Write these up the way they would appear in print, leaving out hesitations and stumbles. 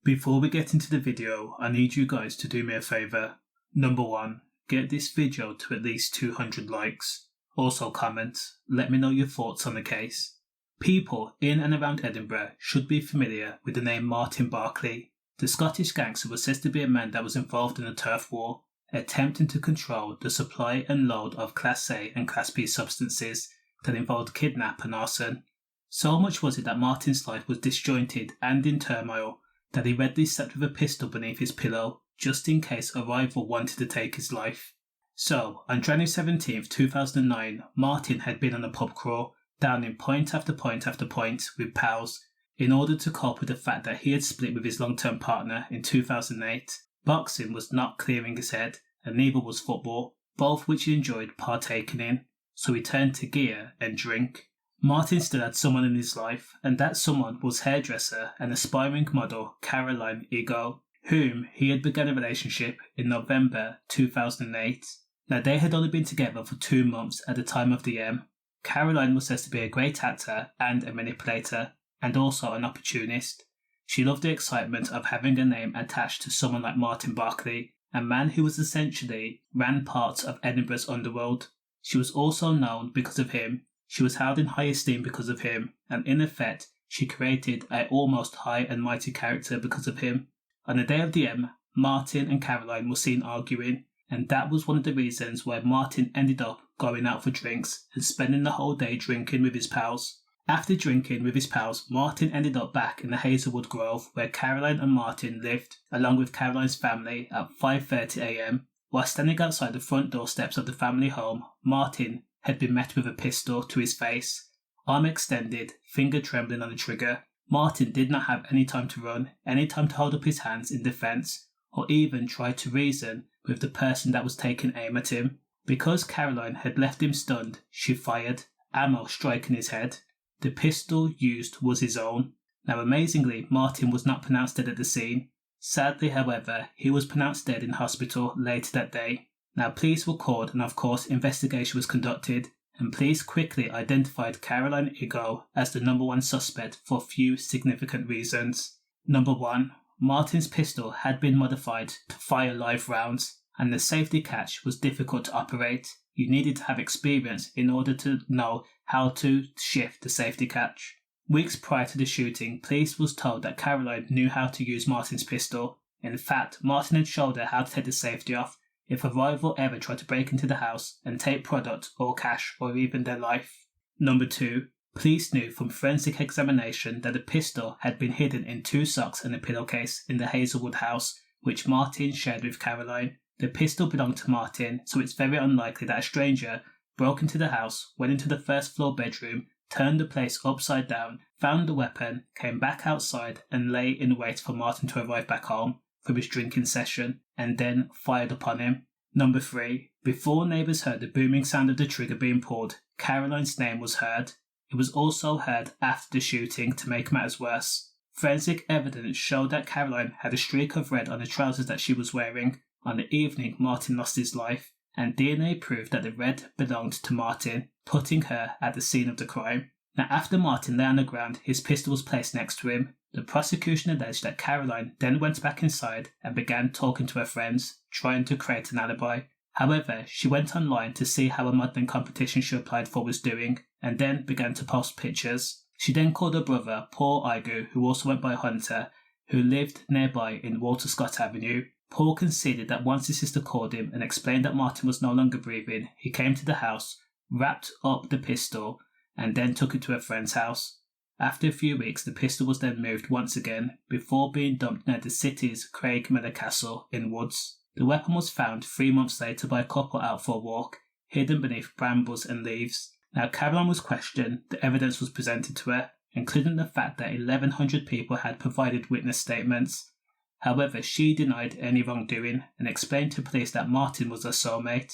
Before we get into the video, I need you guys to do me a favour. Number 1, get this video to at least 200 likes. Also comment, let me know your thoughts on the case. People in and around Edinburgh should be familiar with the name Martin Barclay. The Scottish gangster was said to be a man that was involved in a turf war, attempting to control the supply and load of Class A and Class B substances that involved kidnap and arson. So much was it that Martin's life was disjointed and in turmoil that he readily slept with a pistol beneath his pillow just in case a rival wanted to take his life. So, on January 17th, 2009, Martin had been on a pub crawl, downing point after point after point with pals in order to cope with the fact that he had split with his long-term partner in 2008. Boxing was not clearing his head, and neither was football, both which he enjoyed partaking in, so he turned to gear and drink. Martin still had someone in his life, and that someone was hairdresser and aspiring model Caroline Igoe, whom he had begun a relationship in November 2008. Now they had only been together for 2 months at the time of the M. Caroline was said to be a great actor and a manipulator, and also an opportunist. She loved the excitement of having a name attached to someone like Martin Barclay, a man who was essentially ran parts of Edinburgh's underworld. She was also known because of him. She was held in high esteem because of him, and in effect, she created an almost high and mighty character because of him. On the day of the M, Martin and Caroline were seen arguing, and that was one of the reasons why Martin ended up going out for drinks and spending the whole day drinking with his pals. After drinking with his pals, Martin ended up back in the Hazelwood Grove where Caroline and Martin lived, along with Caroline's family, at 5:30 a.m. While standing outside the front doorsteps of the family home, Martin had been met with a pistol to his face, arm extended, finger trembling on the trigger. Martin did not have any time to run, any time to hold up his hands in defence, or even try to reason with the person that was taking aim at him. Because Caroline had left him stunned, she fired, ammo striking his head. The pistol used was his own. Now amazingly, Martin was not pronounced dead at the scene. Sadly, however, he was pronounced dead in hospital later that day. Now police were called and of course investigation was conducted, and police quickly identified Caroline Igoe as the number 1 suspect for a few significant reasons. Number 1, Martin's pistol had been modified to fire live rounds, and the safety catch was difficult to operate. You needed to have experience in order to know how to shift the safety catch. Weeks prior to the shooting, police was told that Caroline knew how to use Martin's pistol. In fact, Martin had showed her how to take the safety off if a rival ever tried to break into the house and take product or cash or even their life. Number 2, police knew from forensic examination that the pistol had been hidden in 2 socks and a pillowcase in the Hazelwood house, which Martin shared with Caroline. The pistol belonged to Martin, so it's very unlikely that a stranger broke into the house, went into the first floor bedroom, turned the place upside down, found the weapon, came back outside and lay in wait for Martin to arrive back home from his drinking session, and then fired upon him. Number 3, before neighbours heard the booming sound of the trigger being pulled, Caroline's name was heard. It was also heard after the shooting to make matters worse. Forensic evidence showed that Caroline had a streak of red on the trousers that she was wearing on the evening Martin lost his life, and DNA proved that the red belonged to Martin, putting her at the scene of the crime. Now after Martin lay on the ground, his pistol was placed next to him. The prosecution alleged that Caroline then went back inside and began talking to her friends, trying to create an alibi. However, she went online to see how a modelling competition she applied for was doing, and then began to post pictures. She then called her brother, Paul Igoe, who also went by Hunter, who lived nearby in Walter Scott Avenue. Paul conceded that once his sister called him and explained that Martin was no longer breathing, he came to the house, wrapped up the pistol, and then took it to a friend's house. After a few weeks, the pistol was then moved once again, before being dumped near the city's Craigmillar Castle in Woods. The weapon was found 3 months later by a couple out for a walk, hidden beneath brambles and leaves. Now Caroline was questioned, the evidence was presented to her, including the fact that 1,100 people had provided witness statements. However, she denied any wrongdoing and explained to police that Martin was her soulmate.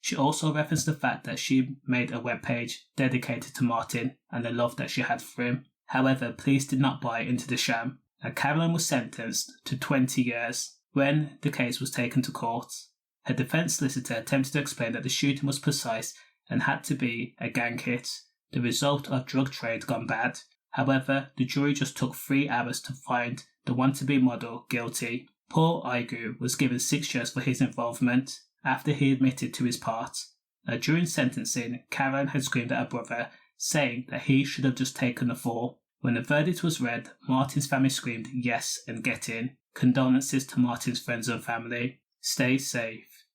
She also referenced the fact that she made a webpage dedicated to Martin and the love that she had for him. However, police did not buy into the sham. Now Caroline was sentenced to 20 years when the case was taken to court. Her defence solicitor attempted to explain that the shooting was precise and had to be a gang hit, the result of drug trade gone bad. However, the jury just took 3 hours to find the want-to-be model guilty. Poor Igoe was given 6 years for his involvement after he admitted to his part. During sentencing, Karen had screamed at her brother, saying that he should have just taken the fall. When the verdict was read, Martin's family screamed yes and get in. Condolences to Martin's friends and family. Stay safe.